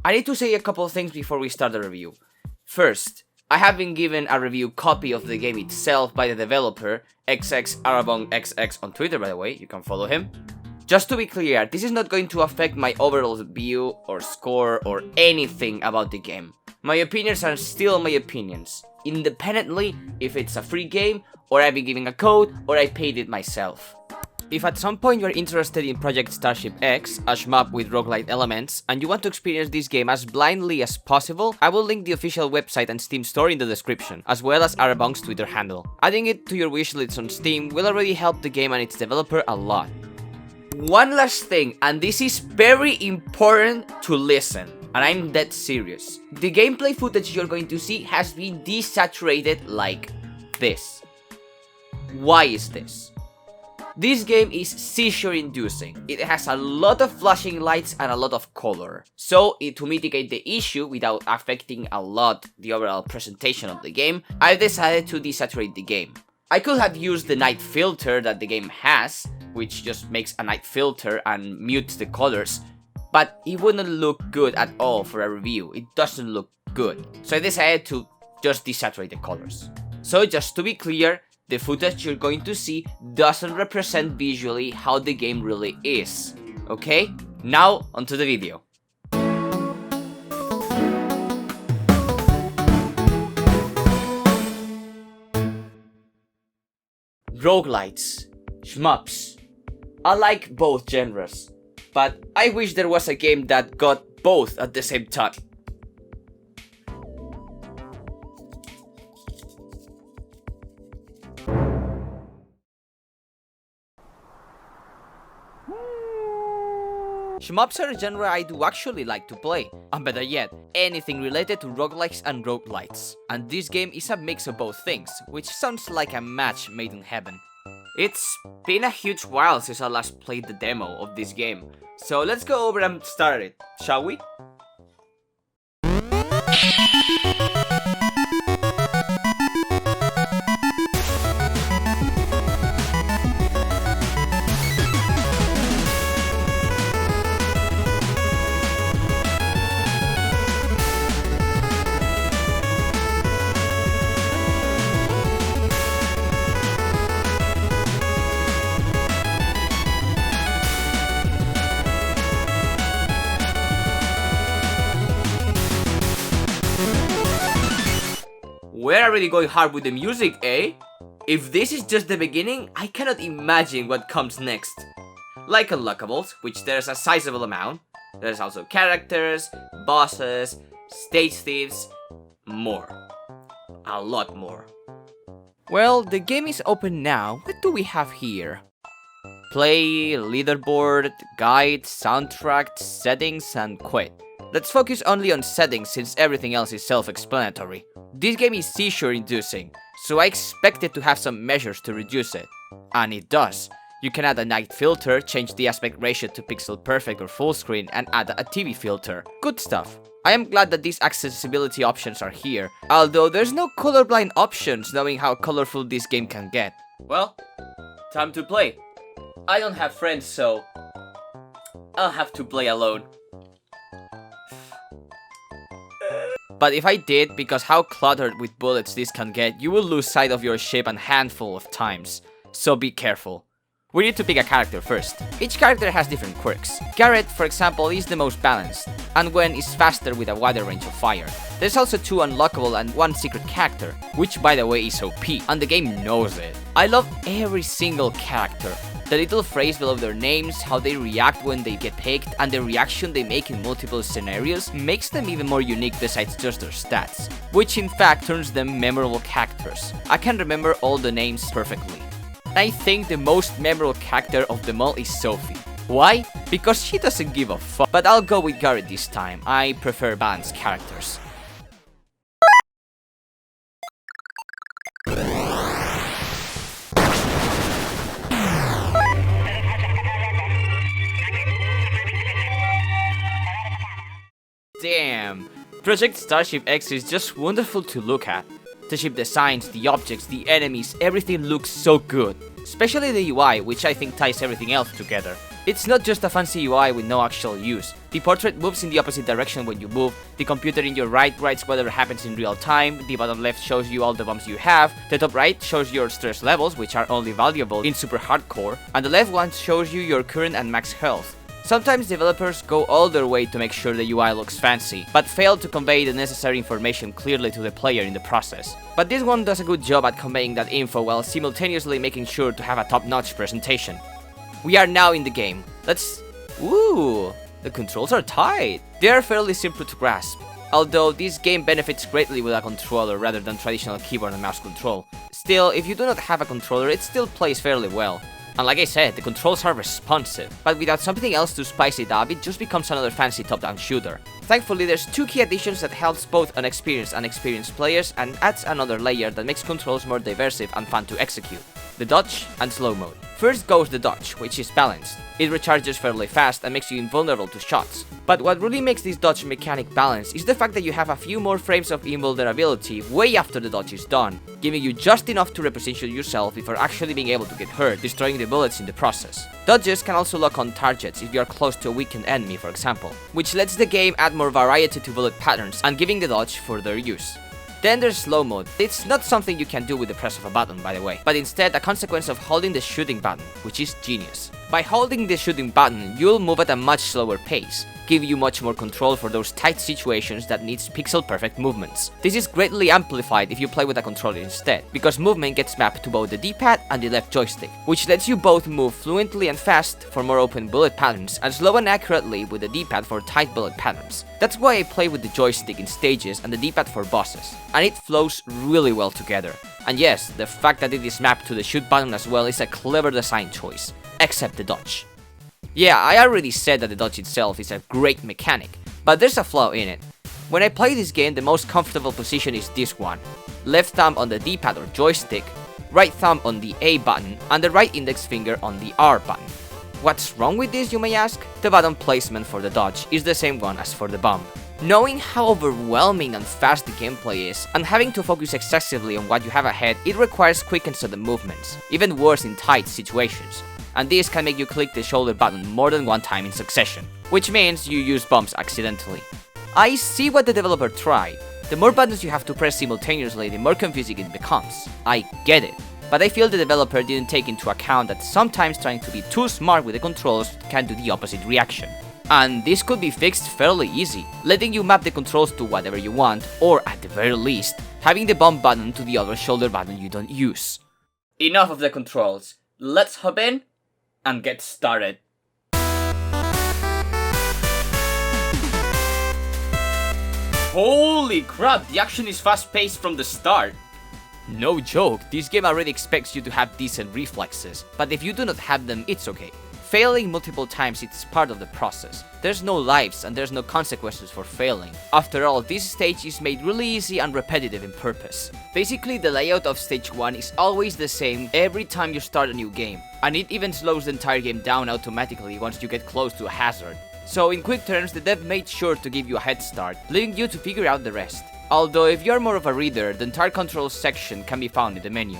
I need to say a couple of things before we start the review. First, I have been given a review copy of the game itself by the developer, XXArabongXX on Twitter, by the way, you can follow him. Just to be clear, this is not going to affect my overall view or score or anything about the game. My opinions are still my opinions, independently if it's a free game, or I've been given a code, or I paid it myself. If at some point you are interested in Project Starship X, a shmup with roguelite elements, and you want to experience this game as blindly as possible, I will link the official website and Steam store in the description, as well as Arabong's Twitter handle. Adding it to your wishlist on Steam will already help the game and its developer a lot. One last thing, and this is very important to listen, and I'm dead serious. The gameplay footage you're going to see has been desaturated like this. Why is this? This game is seizure-inducing. It has a lot of flashing lights and a lot of color. So, to mitigate the issue without affecting a lot the overall presentation of the game, I've decided to desaturate the game. I could have used the night filter that the game has, which just makes a night filter and mutes the colors, but it wouldn't look good at all for a review. It doesn't look good. So I decided to just desaturate the colors. So just to be clear, the footage you're going to see doesn't represent visually how the game really is. Okay? Now, onto the video. Roguelites, shmups. I like both genres, but I wish there was a game that got both at the same time. Shmups are a genre I do actually like to play, and better yet, anything related to roguelikes and roguelites. And this game is a mix of both things, which sounds like a match made in heaven. It's been a huge while since I last played the demo of this game, so let's go over and start it, shall we? We're already going hard with the music, eh? If this is just the beginning, I cannot imagine what comes next. Like unlockables, which there's a sizable amount, there's also characters, bosses, stage thieves, more. A lot more. Well, the game is open now. What do we have here? Play, leaderboard, guide, soundtrack, settings, and quit. Let's focus only on settings since everything else is self-explanatory. This game is seizure-inducing, so I expect it to have some measures to reduce it. And it does. You can add a night filter, change the aspect ratio to pixel perfect or full screen, and add a TV filter. Good stuff. I am glad that these accessibility options are here, although there's no colorblind options knowing how colorful this game can get. Well, time to play. I don't have friends, so I'll have to play alone. But if I did, because how cluttered with bullets this can get, you will lose sight of your ship a handful of times. So be careful. We need to pick a character first. Each character has different quirks. Garrett, for example, is the most balanced, and Gwen is faster with a wider range of fire. There's also 2 unlockable and 1 secret character, which by the way is OP, and the game knows it. I love every single character. The little phrase below their names, how they react when they get picked, and the reaction they make in multiple scenarios makes them even more unique besides just their stats, which in fact turns them memorable characters. I can remember all the names perfectly. I think the most memorable character of them all is Sophie. Why? Because she doesn't give a fuck. But I'll go with Garrett this time. I prefer balanced characters. Damn, Project Starship X is just wonderful to look at. The ship designs, the objects, the enemies, everything looks so good. Especially the UI, which I think ties everything else together. It's not just a fancy UI with no actual use. The portrait moves in the opposite direction when you move, the computer in your right writes whatever happens in real time, the bottom left shows you all the bombs you have, the top right shows your stress levels, which are only valuable in super hardcore, and the left one shows you your current and max health. Sometimes developers go all their way to make sure the UI looks fancy, but fail to convey the necessary information clearly to the player in the process. But this one does a good job at conveying that info while simultaneously making sure to have a top-notch presentation. We are now in the game. Ooh, the controls are tight. They are fairly simple to grasp, although this game benefits greatly with a controller rather than traditional keyboard and mouse control. Still, if you do not have a controller, it still plays fairly well. And like I said, the controls are responsive, but without something else to spice it up, it just becomes another fancy top-down shooter. Thankfully, there's two key additions that helps both unexperienced and experienced players and adds another layer that makes controls more diverse and fun to execute. The dodge and slow mode. First goes the dodge, which is balanced. It recharges fairly fast and makes you invulnerable to shots. But what really makes this dodge mechanic balanced is the fact that you have a few more frames of invulnerability way after the dodge is done, giving you just enough to reposition yourself before actually being able to get hurt, destroying the bullets in the process. Dodges can also lock on targets if you are close to a weakened enemy, for example, which lets the game add more variety to bullet patterns and giving the dodge further use. Then there's slow mode. It's not something you can do with the press of a button, by the way, but instead a consequence of holding the shooting button, which is genius. By holding the shooting button, you'll move at a much slower pace, give you much more control for those tight situations that needs pixel-perfect movements. This is greatly amplified if you play with a controller instead, because movement gets mapped to both the D-pad and the left joystick, which lets you both move fluently and fast for more open bullet patterns, and slow and accurately with the D-pad for tight bullet patterns. That's why I play with the joystick in stages and the D-pad for bosses, and it flows really well together. And yes, the fact that it is mapped to the shoot button as well is a clever design choice, except the dodge. Yeah, I already said that the dodge itself is a great mechanic, but there's a flaw in it. When I play this game, the most comfortable position is this one. Left thumb on the D-pad or joystick, right thumb on the A button, and the right index finger on the R button. What's wrong with this, you may ask? The button placement for the dodge is the same one as for the bomb. Knowing how overwhelming and fast the gameplay is, and having to focus excessively on what you have ahead, it requires quick and sudden movements, even worse in tight situations. And this can make you click the shoulder button more than one time in succession, which means you use bombs accidentally. I see what the developer tried. The more buttons you have to press simultaneously, the more confusing it becomes. I get it. But I feel the developer didn't take into account that sometimes trying to be too smart with the controls can do the opposite reaction. And this could be fixed fairly easy, letting you map the controls to whatever you want, or at the very least, having the bomb button to the other shoulder button you don't use. Enough of the controls. Let's hop in and get started. Holy crap, the action is fast-paced from the start. No joke, this game already expects you to have decent reflexes, but if you do not have them, it's okay. Failing multiple times, it's part of the process. There's no lives and there's no consequences for failing. After all, this stage is made really easy and repetitive in purpose. Basically, the layout of stage 1 is always the same every time you start a new game, and it even slows the entire game down automatically once you get close to a hazard. So in quick terms, the dev made sure to give you a head start, leaving you to figure out the rest. Although if you're more of a reader, the entire controls section can be found in the menu.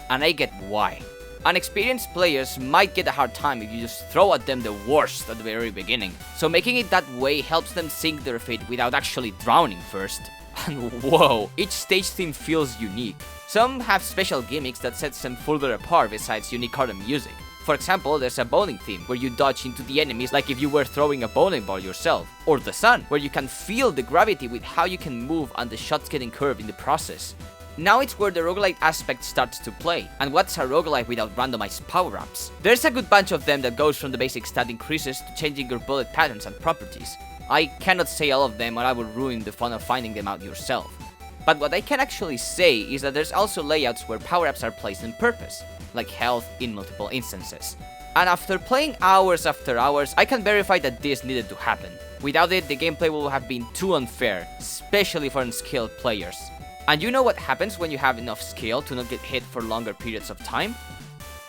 And I get why. Unexperienced players might get a hard time if you just throw at them the worst at the very beginning, so making it that way helps them sink their feet without actually drowning first. And whoa, each stage theme feels unique. Some have special gimmicks that sets them further apart besides unique art and music. For example, there's a bowling theme, where you dodge into the enemies like if you were throwing a bowling ball yourself. Or the sun, where you can feel the gravity with how you can move and the shots getting curved in the process. Now it's where the Roguelite aspect starts to play, and what's a roguelite without randomized power-ups? There's a good bunch of them that goes from the basic stat increases to changing your bullet patterns and properties. I cannot say all of them or I would ruin the fun of finding them out yourself. But what I can actually say is that there's also layouts where power-ups are placed on purpose, like health in multiple instances. And after playing hours after hours, I can verify that this needed to happen. Without it, the gameplay would have been too unfair, especially for unskilled players. And you know what happens when you have enough skill to not get hit for longer periods of time?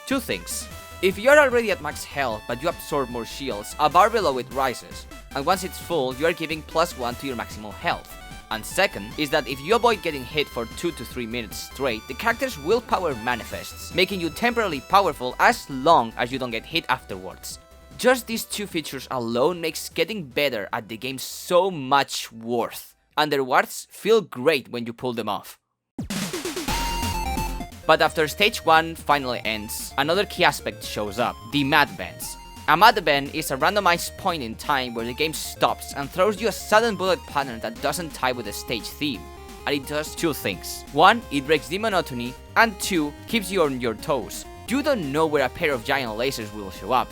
Two things. If you're already at max health but you absorb more shields, a bar below it rises, and once it's full, you are giving +1 to your maximal health. And second is that if you avoid getting hit for 2 to 3 minutes straight, the character's willpower manifests, making you temporarily powerful as long as you don't get hit afterwards. Just these two features alone makes getting better at the game so much worth, and the rewards feel great when you pull them off. But after stage 1 finally ends, another key aspect shows up, the mad events. A mad event is a randomized point in time where the game stops and throws you a sudden bullet pattern that doesn't tie with the stage theme. And it does two things. 1, it breaks the monotony, and 2, keeps you on your toes. You don't know where a pair of giant lasers will show up.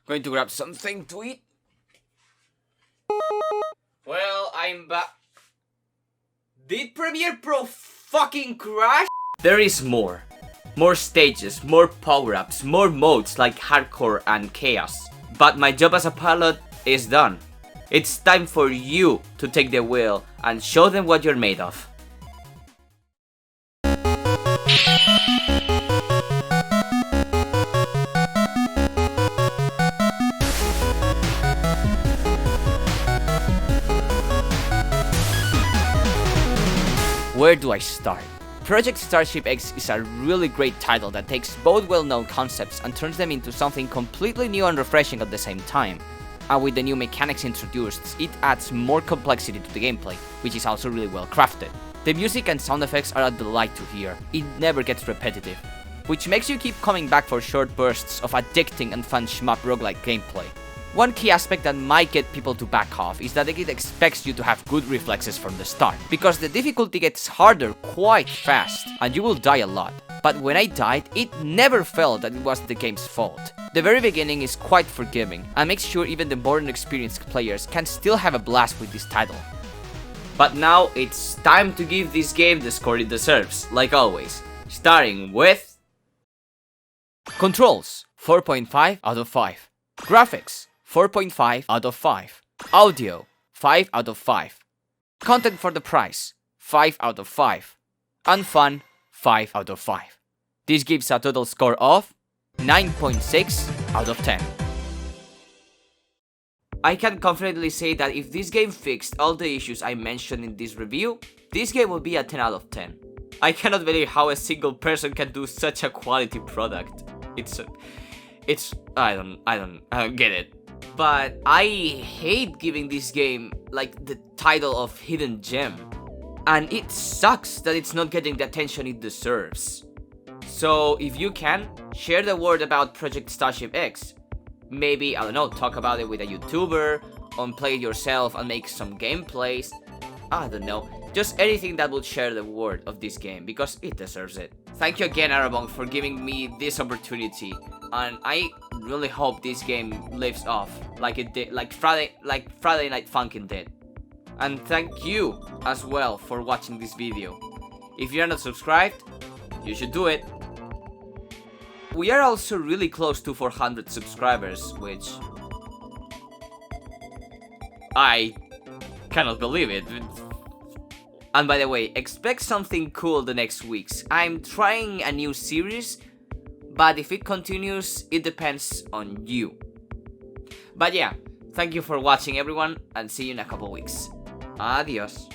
Going to grab something to eat? Well, I'm back. Did Premiere Pro fucking crash? There is more. More stages, more power-ups, more modes like hardcore and chaos. But my job as a pilot is done. It's time for you to take the wheel and show them what you're made of. Where do I start? Project Starship X is a really great title that takes both well-known concepts and turns them into something completely new and refreshing at the same time. And with the new mechanics introduced, it adds more complexity to the gameplay, which is also really well crafted. The music and sound effects are a delight to hear, it never gets repetitive, which makes you keep coming back for short bursts of addicting and fun shmup roguelike gameplay. One key aspect that might get people to back off is that it expects you to have good reflexes from the start, because the difficulty gets harder quite fast, and you will die a lot. But when I died, it never felt that it was the game's fault. The very beginning is quite forgiving, and makes sure even the more inexperienced players can still have a blast with this title. But now it's time to give this game the score it deserves, like always, starting with... Controls, 4.5 out of 5. Graphics, 4.5 out of 5. Audio, 5 out of 5. Content for the price, 5 out of 5. And fun, 5 out of 5. This gives a total score of 9.6 out of 10. I can confidently say that if this game fixed all the issues I mentioned in this review, this game will be a 10 out of 10. I cannot believe how a single person can do such a quality product. I don't get it. But I hate giving this game like the title of hidden gem. And it sucks that it's not getting the attention it deserves. So if you can, share the word about Project Starship X. Maybe, I don't know, talk about it with a YouTuber, or play it yourself and make some gameplays. I don't know, just anything that will share the word of this game, because it deserves it. Thank you again, Arabong, for giving me this opportunity, and I really hope this game lives off like it did, like Friday Night Funkin' did. And thank you as well for watching this video. If you're not subscribed, you should do it. We are also really close to 400 subscribers, which I cannot believe it. And by the way, expect something cool the next weeks. I'm trying a new series, but if it continues, it depends on you. But yeah, thank you for watching everyone, and see you in a couple weeks. Adios.